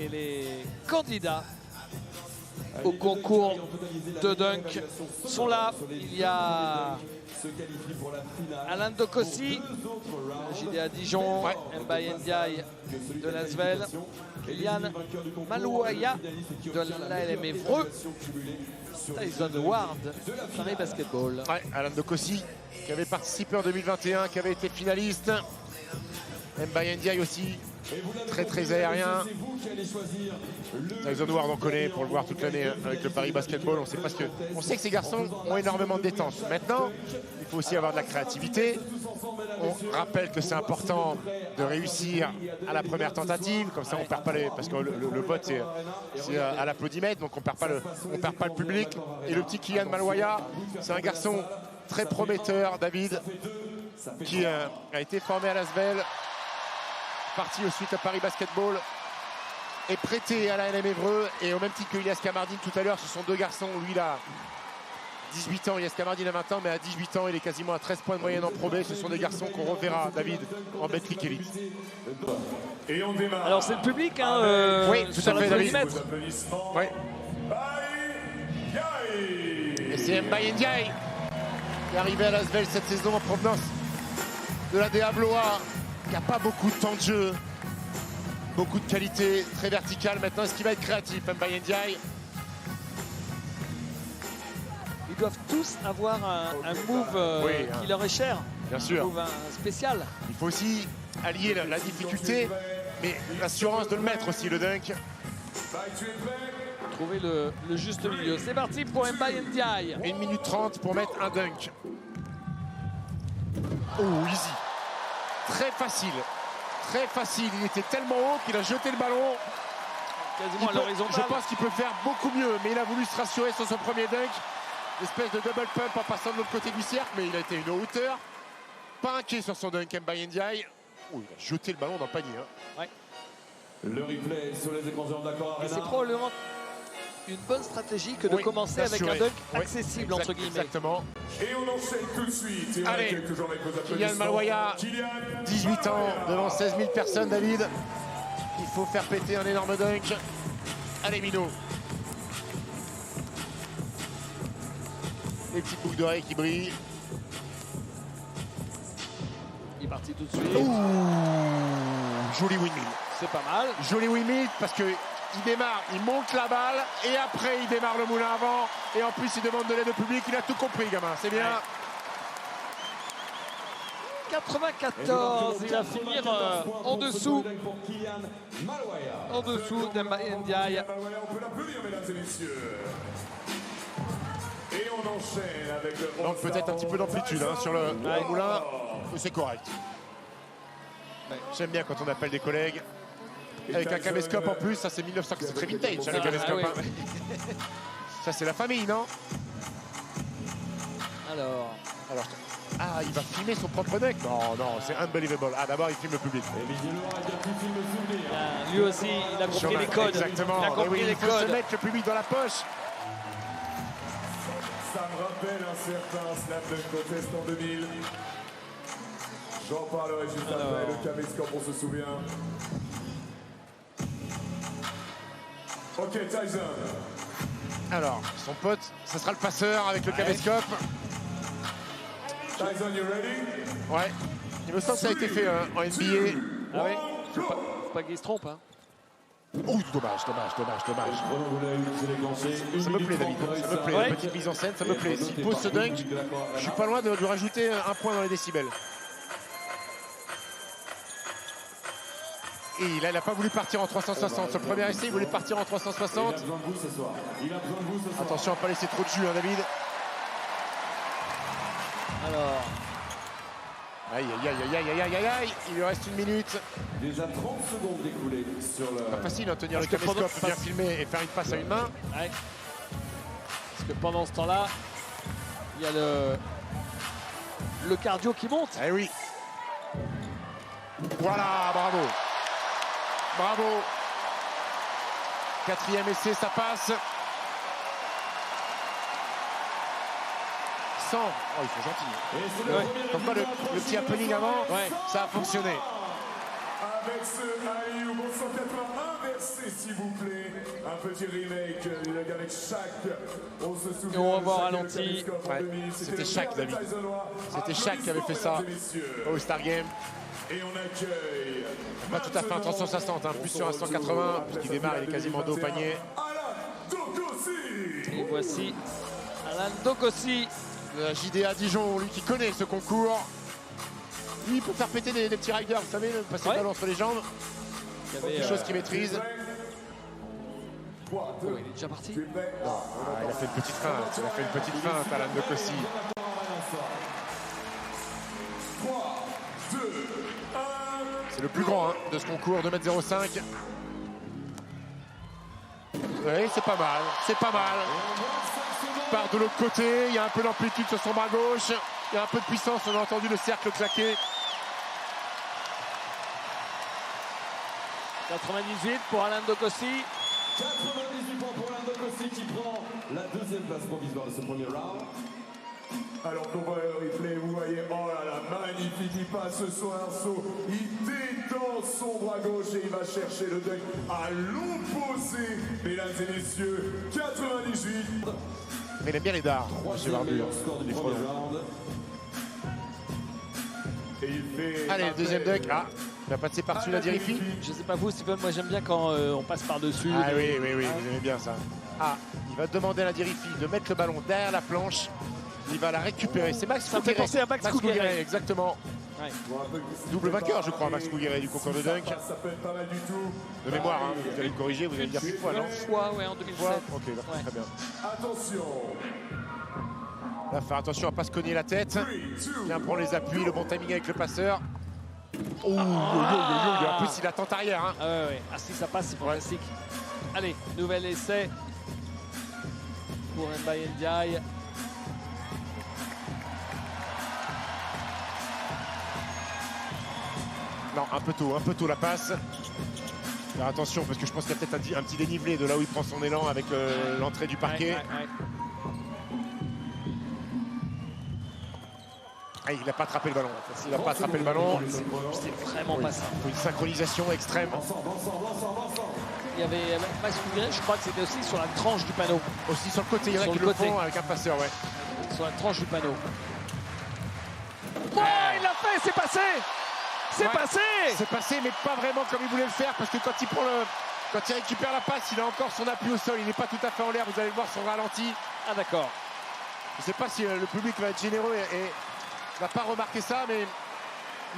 et les candidats au concours de dunk sont là. Il y a Alain Dokossi, JDA Dijon, Mbaye Ndiaye de Lasvel, Kylian Malouaya de l'ALM Évreux, Tyson Ward, Paris Basketball. Ouais, Alain Dokossi qui avait participé en 2021, qui avait été finaliste. Mbaye Ndiaye aussi, très aérien. Tyson Ward, on connaît pour le voir toute l'année avec le Paris Basketball. On sait que ces garçons ont énormément de détente. Maintenant, il faut aussi avoir de la créativité. On rappelle que c'est important de réussir à la première tentative, comme ça on perd pas parce que le vote c'est à l'applaudimètre, donc on perd pas le public. Et le petit Kylian Malouaya, c'est un garçon très prometteur, David, qui a été formé à Lasvel, parti ensuite à Paris Basketball, est prêté à la LM Évreux, et au même titre que Ilias Kamardine tout à l'heure, ce sont deux garçons. Lui, il a 18 ans, Ilias Kamardine a 20 ans, mais à 18 ans, il est quasiment à 13 points de moyenne en Pro B. Ce sont des garçons qu'on reverra, David, en Betclic Elite. Et on démarre. Alors c'est le public, hein, oui, tout à fait, David. Oui. Et c'est Mbaye Ndiaye qui est arrivé à Lasvel cette saison en provenance de la DA Blois, qui n'a pas beaucoup de temps de jeu, beaucoup de qualité, très verticale. Maintenant, est-ce qu'il va être créatif, Mbaye Ndiaye? Ils doivent tous avoir un move qui leur est cher. Bien sûr. Un move spécial. Il faut aussi allier la difficulté, mais l'assurance de le mettre aussi, le dunk. Trouver le juste milieu. C'est parti pour Mbaye Ndiaye. 1 minute 30 pour mettre un dunk. Oh, easy. Très facile. Très facile. Il était tellement haut qu'il a jeté le ballon. Quasiment à l'horizontale. Je pense qu'il peut faire beaucoup mieux, mais il a voulu se rassurer sur son premier dunk. Espèce de double pump en passant de l'autre côté du cercle, mais il a été une hauteur. Pas inquiet sur son dunk, Mbaye Ndiaye. Oh, il a jeté le ballon dans le panier. Hein. Ouais. Le replay sur les écrans d'accord. Et c'est probablement une bonne stratégie que de commencer avec un dunk accessible, entre guillemets. Exactement. Et on enchaîne tout de suite. Et allez, Kylian Malouaya, 18 ans, devant 16 000 personnes, David. Il faut faire péter un énorme dunk. Allez, Mino. Les petites boucles d'oreilles qui brillent. Il est parti tout de suite. Ouh, joli windmill. C'est pas mal. Joli windmill parce que il démarre, il monte la balle et après il démarre le moulin avant. Et en plus il demande de l'aide au public. Il a tout compris, gamin. C'est bien. 94, il va finir en dessous. En dessous d'Mbaye Ndiaye. On peut l'applaudir, mesdames et messieurs. Et on enchaîne avec le... Donc peut-être un petit peu d'amplitude sur le moulin, mais c'est correct. J'aime bien quand on appelle des collègues. Avec un caméscope en plus, ça c'est 1900, c'est très vintage, le caméscope. Ça c'est la famille, non? Alors, ah, il va filmer son propre deck? Non, non, c'est unbelievable. Ah, d'abord il filme le public. lui aussi, il a compris les codes. Exactement. Il a compris les faut codes. se mettre le public dans la poche. Ça me rappelle un certain Slam Dunk Contest en 2000. J'en parlerai juste après. Le caméscope, on se souvient. Ok, Tyson. Alors, son pote, ce sera le passeur avec le caméscope. Tyson, you ready? Ouais. Il me semble que ça a été fait en NBA. Ah oui, faut pas qu'il se trompe. Hein. Ouh, dommage. Ça me plaît, David. Ça me plaît. La petite mise en scène, ça me plaît. S'il pose ce dunk, je suis pas loin de lui rajouter un point dans les décibels. Et il n'a pas voulu partir en 360. Sur le premier essai, il voulait partir en 360. Attention à ne pas laisser trop de jus, hein, David. Alors. Aïe. Il lui reste 1 minute. Déjà 30 secondes découlées sur le... Pas facile de tenir le caméscope, bien filmer et faire une passe à une main. Ouais. Parce que pendant ce temps-là, il y a le cardio qui monte. Eh oui. Voilà, bravo. 4e essai, ça passe. 100. Oh, ils sont gentils. Comme quoi, le petit happening avant, ça a fonctionné. Avec ce alley-oop au 180 inversé, s'il vous plaît. Un petit remake avec Shaq. On se souvient. Et on va voir ralenti. Ouais, c'était Shaq, David. C'était Shaq qui avait fait ça au All-Star Game. Et on accueille. Pas tout à fait un 360, hein, plus sur un 180, puisqu'il démarre, il est quasiment dos au panier. Alan Dokossi. Et voici Alan Dokossi. Le JDA Dijon, lui qui connaît ce concours. Lui, il peut faire péter des petits riders, vous savez, passer le ballon entre les jambes. Quelque chose qu'il maîtrise. Oh, il est déjà parti. Il a fait une petite feinte, Alan Dokossi. 3, 2, 1. C'est le plus grand hein, de ce concours, 2,05 m. Oui, c'est pas mal, c'est pas mal. Il part de l'autre côté, il y a un peu d'amplitude sur son bras gauche. Il y a un peu de puissance, on a entendu le cercle claquer. 98 pour Alan Dokossi. 98 points pour Alan Dokossi qui prend la deuxième place provisoire de ce premier round. Alors qu'on voit le replay, vous voyez, oh là là, magnifique, il passe son arceau, il détend son bras gauche et il va chercher le dunk à l'opposé. Mesdames et messieurs, 98. Mais il aime bien les dards, M. Barbu. Score du premier round. Et il fait. Allez, le deuxième dunk. Ah, il va passer par-dessus la Dirifi. Je sais pas vous, Stephen, moi j'aime bien quand on passe par-dessus. Ah oui, vous aimez bien ça. Ah, il va demander à la Dirifi de mettre le ballon derrière la planche. Il va la récupérer. C'est Max Ça me fait Fougueret. penser à Max Fougueret. Exactement. Ouais. Double vainqueur, je crois, Max Fougueret du concours de dunk. Ça peut être pas mal du tout. De mémoire, hein. Vous allez me corriger, vous allez me dire une fois, non? Une fois, ouais, en 2007. Ok, d'accord, Ouais. très bien. Attention. Là, faire attention à ne pas se cogner la tête. Bien prendre les appuis, le bon timing avec le passeur. Oh, en plus, il attend arrière. Hein. Ah ouais, ouais. Ah si ça passe, c'est fantastique. Allez, nouvel essai pour Mbaye Ndiaye. Non, un peu tôt la passe. Alors attention, parce que je pense qu'il y a peut-être un petit dénivelé de là où il prend son élan avec l'entrée du parquet. Ouais. Ah, il n'a pas attrapé le ballon. Il n'a pas attrapé le ballon. C'est vraiment pas ça. Il faut une synchronisation extrême. Il y avait Max Fougueret, je crois que c'était aussi sur la tranche du panneau. Aussi sur le côté, il y en a Sur qui le le côté. font avec un passeur, ouais. Sur la tranche du panneau. Oh, il l'a fait, c'est passé. C'est Ouais. passé. C'est passé, mais pas vraiment comme il voulait le faire, parce que quand il récupère la passe, il a encore son appui au sol. Il n'est pas tout à fait en l'air. Vous allez le voir son ralenti. Ah d'accord. Je ne sais pas si le public va être généreux et va pas remarquer ça, mais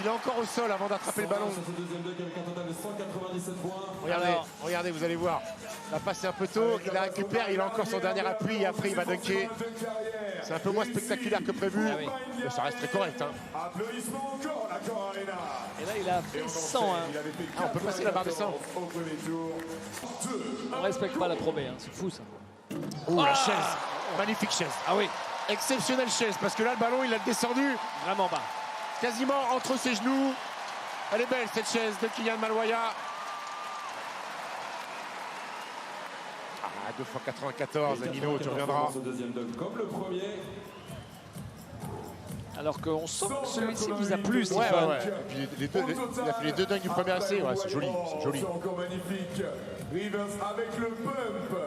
il est encore au sol avant d'attraper le ballon. Sur ce deuxième dunk avec un total de 197 points. Regardez, Alors. regardez, vous allez voir. La passe est un peu tôt, il la récupère, il a encore son dernier appui et après il va dunker. C'est un peu moins spectaculaire que prévu. Ah oui. Mais ça reste très correct. Hein. Applaudissements encore, la Cor Arena. Et là, il a fait 100. Hein. Il avait fait Ah, on peut passer la barre des 100. au premier tour. On respecte pas la Pro B, hein. C'est fou ça. Oh, la chaise. Magnifique chaise. Ah oui, Exceptionnelle chaise, parce que là, le ballon, il l'a descendu vraiment bas. quasiment entre ses genoux. Elle est belle, cette chaise de Kylian Malouaya. Ah, 2 x 94, Nino, tu reviendras. Ce deuxième dunk comme le premier. Alors qu'on sent que celui-ci vous a plu, Ouais, Stéphane. ouais, ouais. Et puis il a fait les deux dunks du premier essai. Ouais, c'est joli, c'est joli. C'est encore magnifique. Rivers avec le pump.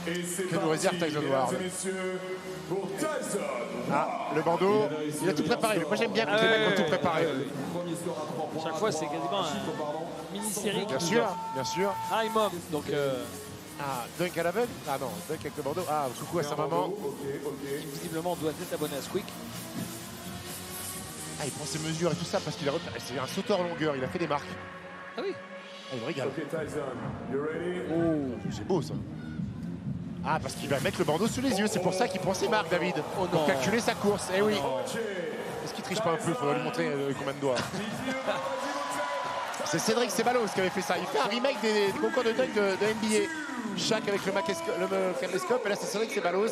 Et c'est Que nous réserve Tyson Ward. mesdames et messieurs, pour Tyson. Ah, le bandeau, il a tout préparé. Moi, j'aime bien quand les mecs ont tout préparé. Premier score à 3 points. Chaque fois, c'est quasiment un mini-série. Bien sûr, bien sûr. High Mom. Donc, Ah, dunk à l'aveugle? Ah non, dunk avec le bandeau. Ah, coucou à sa maman. qui visiblement doit être abonné à Squeak. Ah, il prend ses mesures et tout ça parce qu'il a c'est un sauteur longueur, il a fait des marques. Ah oui. Ah, il me régale. Ok, Tyson, you ready? Oh, c'est beau ça. Ah, parce qu'il va mettre le bandeau sous les yeux, c'est pour ça qu'il prend ses marques, David. Oh Pour non. calculer sa course. Eh oui. Ok. Est-ce qu'il triche pas un peu? Il faudra lui montrer combien de doigts. C'est Cédric Ceballos qui avait fait ça. Il fait un remake des concours de dunk de NBA. Chaque avec le caméscope. Et là, c'est Cédric Ceballos.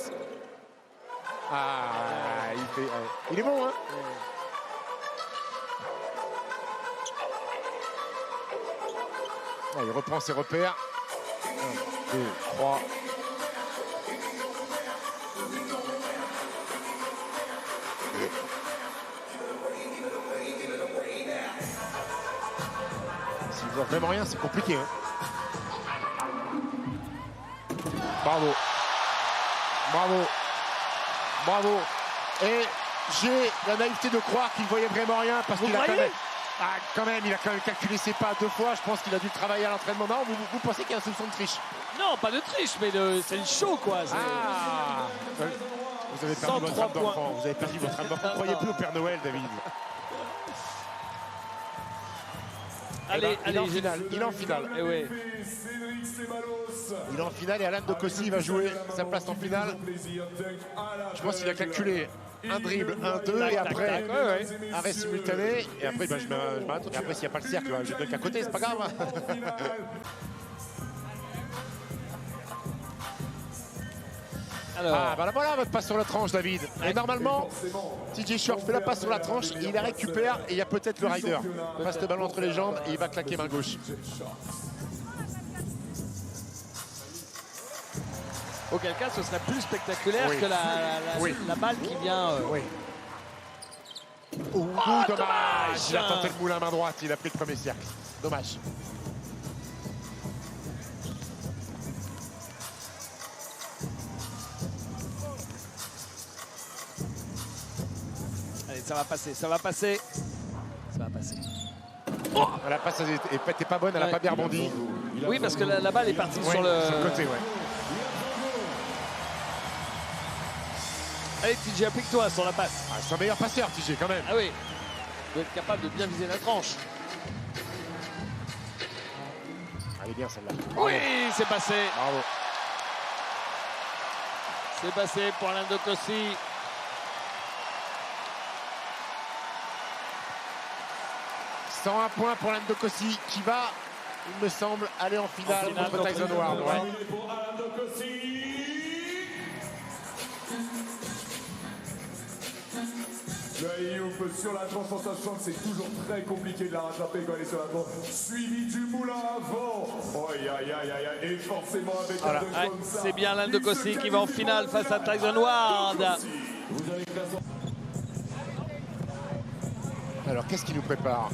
Ah, il est bon, hein? Ah, il reprend ses repères. 1, 2, 3. Il voit vraiment rien, c'est compliqué. Hein. Bravo. Bravo. Bravo. Et j'ai la naïveté de croire qu'il voyait vraiment rien parce qu'il a quand même, il a quand même calculé ses pas 2 fois. Je pense qu'il a dû travailler à l'entraînement. Non, vous pensez qu'il y a un soupçon de triche? Non, pas de triche, mais c'est le show, quoi. Ah, vous avez perdu votre âme d'enfant. Vous avez perdu votre âme d'enfant. Vous ne croyez plus au Père Noël, David. Allez, il est en finale. Il est en finale. Eh ouais. Il est en finale et Alain Dokossi va jouer sa place en finale. Je pense qu'il a calculé un dribble, un 2 et après arrêt simultané. Et après, je m'arrête. Et après, s'il n'y a pas le cercle, je dunk à côté, c'est pas grave. Alors. Ah, bah voilà votre passe sur la tranche, David. Et normalement, TJ Short fait la passe sur la tranche, il la récupère et il y a peut-être le rider. Il passe le ballon entre les jambes et il va claquer main gauche. Auquel cas, ce serait plus spectaculaire que la balle qui vient. Oui. Dommage. Il a tenté le moulin à main droite, il a pris le premier cercle. Dommage. Allez, ça va passer, ça va passer. Ça va passer. Oh, la passe n'était pas bonne, elle n'a pas bien rebondi. Oui, parce que la balle est partie sur le côté. Ouais. Allez, TJ, applique-toi sur la passe. Ah, c'est un meilleur passeur, TJ, quand même. Ah oui. Il doit être capable de bien viser la tranche. Elle est bien, celle-là. Oui, c'est passé. Bravo. C'est passé pour Alain Dokossi. « 101 points pour Alain Dokossi qui va, il me semble, aller en finale contre Tyson Ward. Le sur la tranche en sachant que c'est toujours très compliqué de la rattraper quand elle est sur la tranche. Suivi du moulin avant. Et forcément avec un dunk comme ça. C'est bien Alain Dokossi qui va en finale face à Tyson Ward. Alors qu'est-ce qu'il nous prépare?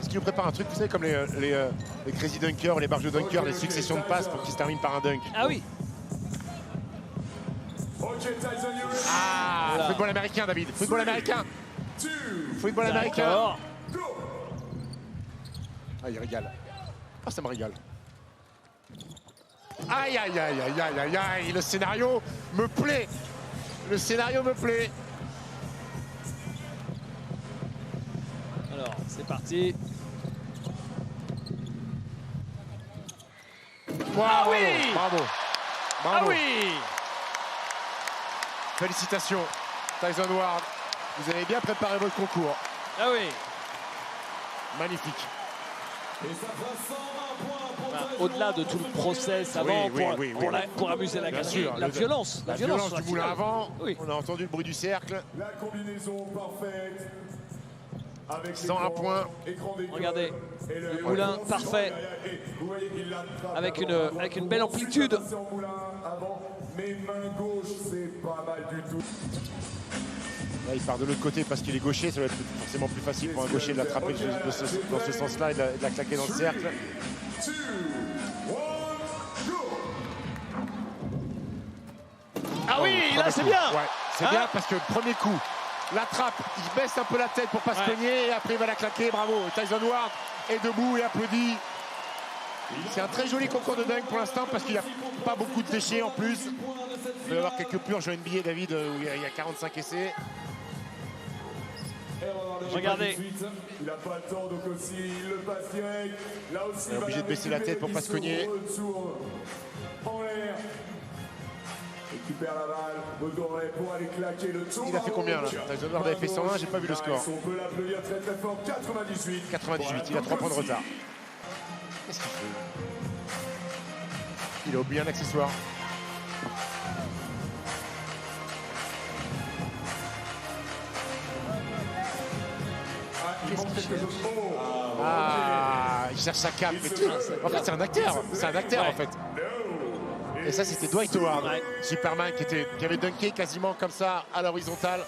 Est-ce qu'il nous prépare un truc, vous savez, comme les crazy dunkers, les barges de dunkers, les successions de passes pour qu'ils se terminent par un dunk? Ah oui. Ah, voilà. Football américain, David. Football américain. Football américain. Ah, il régale. Ah, ça me régale. Aïe, aïe, aïe, aïe, aïe, aïe, aïe. Le scénario me plaît. Le scénario me plaît. Alors, c'est parti. Wow, ah oui. Bravo. Bravo. Ah oui. Félicitations, Tyson Ward. Vous avez bien préparé votre concours. Ah oui. Magnifique. Au-delà de tout le process avant, pour amuser la galerie, la violence. La violence du moulin avant. Oui. On a entendu le bruit du cercle. La combinaison parfaite. Avec 101 points. Regardez, le moulin parfait. Avec une belle amplitude. Mais main gauche, c'est pas mal du tout. Là, il part de l'autre côté parce qu'il est gaucher. Ça va être forcément plus facile pour un gaucher de l'attraper dans ce sens-là et de la claquer dans le cercle. Ah oui, là c'est bien. Ouais, c'est bien parce que premier coup, l'attrape, il baisse un peu la tête pour pas se cogner et après il va la claquer. Bravo, Tyson Ward est debout et applaudit. C'est un très joli concours de dunk pour l'instant parce qu'il n'y a pas beaucoup de déchets en plus. Il peut y avoir quelques purges en NBA, David, où il y a 45 essais. Regardez. Il n'a pas le temps, donc aussi il le passe direct. Là aussi, il est obligé de baisser la tête pour pas se cogner. En l'air. Récupère la balle, pour aller claquer le tour. Il a fait combien là? Tyson Ward avait fait 101, j'ai pas vu le score. On peut l'applaudir très très fort, 98. 98, il a 3 points de retard. Qu'est-ce qu'il fait? Il a oublié un accessoire. Il cherche sa cape. En fait, c'est un acteur. C'est un acteur en fait. Et ça, c'était Dwight Howard, Superman, qui avait dunké quasiment comme ça à l'horizontale.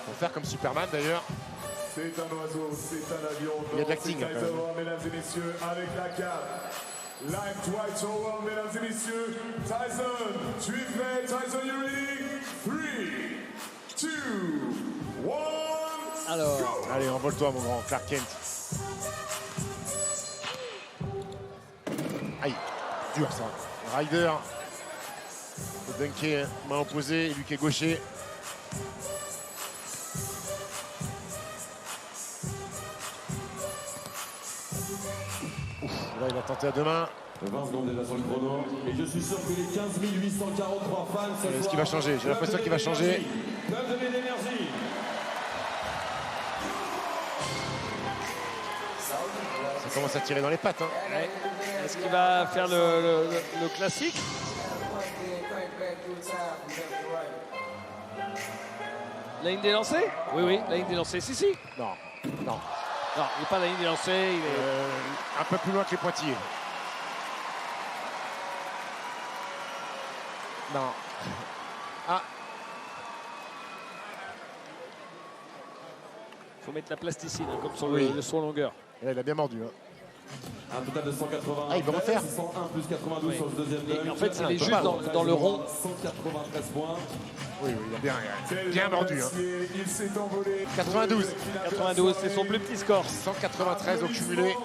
Pour faire comme Superman d'ailleurs. C'est un oiseau, c'est un avion. Il y a de l'acting, C'est hein, quand Tyson même. Ward, mesdames et messieurs, avec la cape. Live Dwight Howard, mesdames et messieurs. Tyson, tu es prêt? Tyson, you ready? 3, 2, 1, Alors, go! Allez, envole-toi, mon grand Clark Kent. Aïe, dur ça. Ryder. Le dunké, main opposée, lui qui est gaucher. Ouf, là il va tenter à deux mains. 20 secondes déjà sur le chrono. Et je suis sûr que les 15 843 fans ce Est-ce soir qu'il va changer? J'ai l'impression qu'il va changer. peuvent donner de l'énergie. Ça commence à tirer dans les pattes. Hein. ouais. Est-ce qu'il va faire le classique? La ligne des lancers? Oui, oui, la ligne des lancers. Si, si. Non, non. Non, il n'est pas à la ligne des lancers. Il est... Un peu plus loin que les pointillés. Non. Ah, faut mettre la plasticine, hein, comme sur Oui. le saut en longueur. et là, il a bien mordu. Hein. Un total de 180. Ah, il va refaire. 101 plus 92 Oui. sur le deuxième Et dunk. en fait, il est pas juste mal. dans le rond. 193 points. Oui, oui, il a bien mordu. Hein. Il s'est envolé. 92. 92, c'est son plus petit score. 193 au cumulé.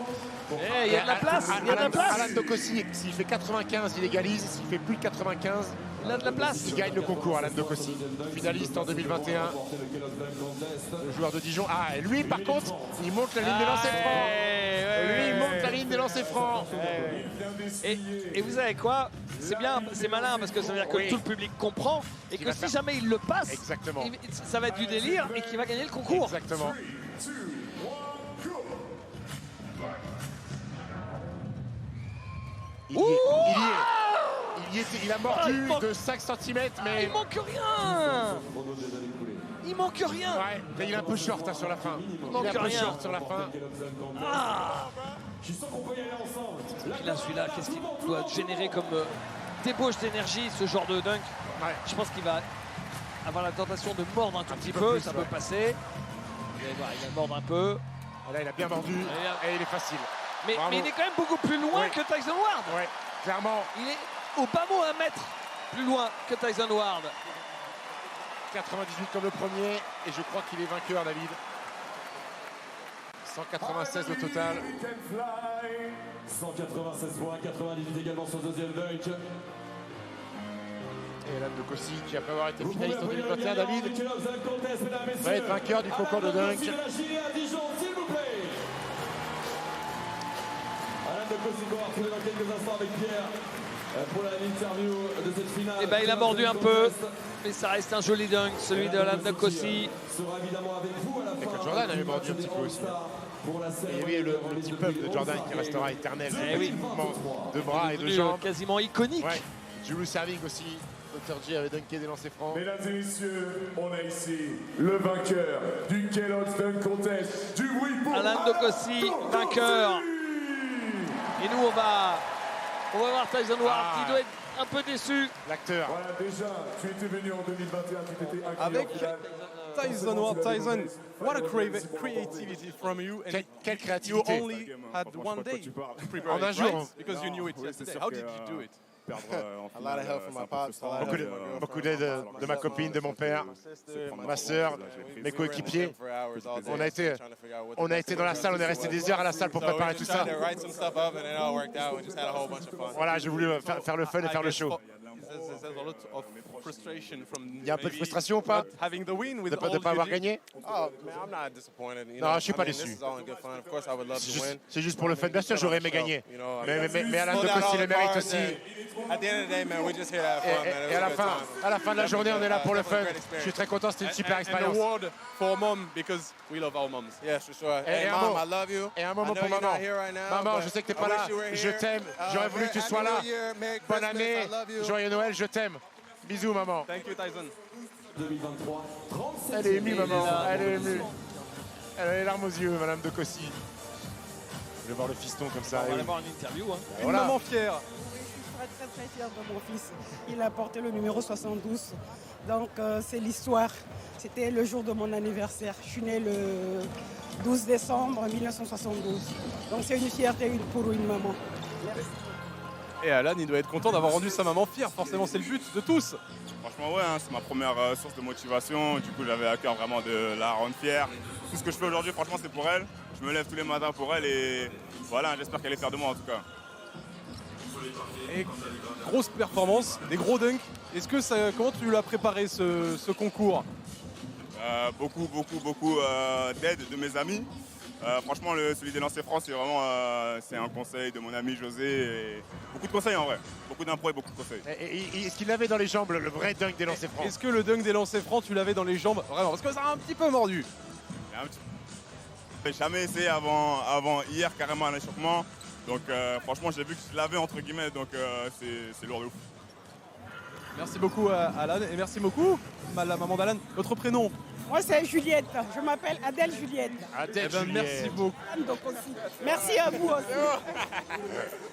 Eh, il y a de la place, il y a de la place. Alan Dokossi, s'il fait 95, il égalise. S'il fait plus de 95, Il a de la place. il gagne le concours. Alan Dokossi, finaliste en 2021. Le joueur de Dijon. Ah, et lui, par contre, il monte la ligne des lancers francs. Lui, il monte la ligne des lancers francs. Et vous savez quoi? C'est bien, c'est malin parce que ça veut dire que Oui. tout le public comprend et Qu'il que va si faire- jamais il le passe, Exactement. ça va être du délire et qu'il va gagner le concours. Exactement. Il y est. Il a Ah, il mordu manque- de 5 cm, Ah, mais. il manque rien. Il manque rien. Ouais, mais il est un peu short hein, sur la fin. Il manque est un peu rien. short sur la fin. Ah. Je sens qu'on peut y aller ensemble. Puis là, celui-là, qu'est-ce qu'il doit générer comme débauche d'énergie, ce genre de dunk? Ouais. Je pense qu'il va avoir la tentation de mordre un tout petit peu peu, plus, ça ouais. peut passer. Il va mordre un peu. Et là, il a bien mordu et il est facile. Mais Bravo. il est quand même beaucoup plus loin Oui. que Tyson Ward. Ouais, clairement, Il est au bas mot 1 mètre plus loin que Tyson Ward. 98 comme le premier. Et je crois qu'il est vainqueur, David. 196 au total. 196 points, 98 également sur le deuxième dunk. Et Alan Dokossi, qui après avoir été Vous pouvez finaliste en applaudir le 2021, gagnant David, du Kellogg's Dunk Contest, mesdames, messieurs. va être vainqueur du concours de Alan dunk. Dokossi de la Chine à Dijon, s'il vous plaît. Alan Dokossi qu'on va retrouver dans quelques instants avec Pierre pour l'interview de cette finale. Eh ben, il a mordu un peu, mais ça reste un joli dunk, celui de Alan Dokossi. Sera évidemment avec vous à la fin. Michael Jordan avait mordu un petit peu aussi. Pour la Et oui, le petit peuple de Jordan qui restera éternel. Eh oui. Mouvement de bras et de Devenu, jambes. quasiment iconique. Ouais. Julius Serving aussi. Dr. J avait dunké des lancers francs. Mesdames et messieurs, on a ici le vainqueur du Kellogg's Dunk Contest. Du bruit pour Alan Dokossi, vainqueur. Et nous, on va voir Tyson Ward Ah. qui doit être un peu déçu. L'acteur. Voilà, déjà, tu étais venu en 2021, tu t'étais inclus Avec en finale. Tyson Ward, Tyson, what a creativity from you, and Quelle you créativité. only had one day to prepare En un it, jour. right? Because you knew it yesterday. How did you do it? A lot of help from my pops, a lot Beaucoup of de- beaucoup d'aide de ma copine, de mon père, ma sœur, mes coéquipiers. On a été dans la salle, on est resté des heures à la salle pour préparer tout ça. Voilà, j'ai voulu faire le fun et faire le show. Il y a un peu de frustration ou pas de ne pas avoir gagné? Non, je suis pas déçu. C'est juste pour le fun. Bien sûr, j'aurais aimé gagner. Mais Alan Dokossi le mérite aussi. Et à la fin de la journée, on est là pour le fun. Je suis très content, c'était une super expérience. Et un moment pour maman. Maman, je sais que t'es pas là. Je t'aime. J'aurais voulu que tu sois là. Bonne année. Joyeux Noël, je t'aime. Bisous, maman. Thank you, Tyson. 2023, 37e Elle est émue, maman. là. Elle est émue. Elle a les larmes aux yeux, Madame Dokossi. Je vais voir le fiston comme ça. On va et aller oui. voir une interview. Hein. Une Voilà. maman fière. Je suis très fière de mon fils. Il a porté le numéro 72. Donc c'est l'histoire. C'était le jour de mon anniversaire. Je suis née le 12 décembre 1972. Donc c'est une fierté pour une maman. Et Alan, il doit être content d'avoir rendu sa maman fière. Forcément, c'est le but de tous. Franchement, ouais, c'est ma première source de motivation. Du coup, j'avais à cœur vraiment de la rendre fière. Tout ce que je fais aujourd'hui, franchement, c'est pour elle. Je me lève tous les matins pour elle et voilà, j'espère qu'elle est fière de moi en tout cas. Et grosse performance, des gros dunks. Comment tu l'as préparé ce concours? Beaucoup d'aide de mes amis. Franchement, celui des lancers francs, c'est vraiment c'est un conseil de mon ami José. Et beaucoup de conseils en vrai. Beaucoup d'impro et beaucoup de conseils. Est-ce qu'il avait dans les jambes le vrai dunk des lancers francs? Est-ce que le dunk des lancers francs, tu l'avais dans les jambes? Vraiment, parce que ça a un petit peu mordu. J'ai jamais essayé avant hier carrément à l'échauffement. Donc franchement, j'ai vu que je l'avais entre guillemets. Donc c'est lourd de ouf. Merci beaucoup Alan et merci beaucoup la maman d'Alan. Votre prénom? Moi c'est Juliette, je m'appelle Adèle Juliette. Adèle Eh ben, Juliette. merci beaucoup. Donc aussi. Merci à vous aussi.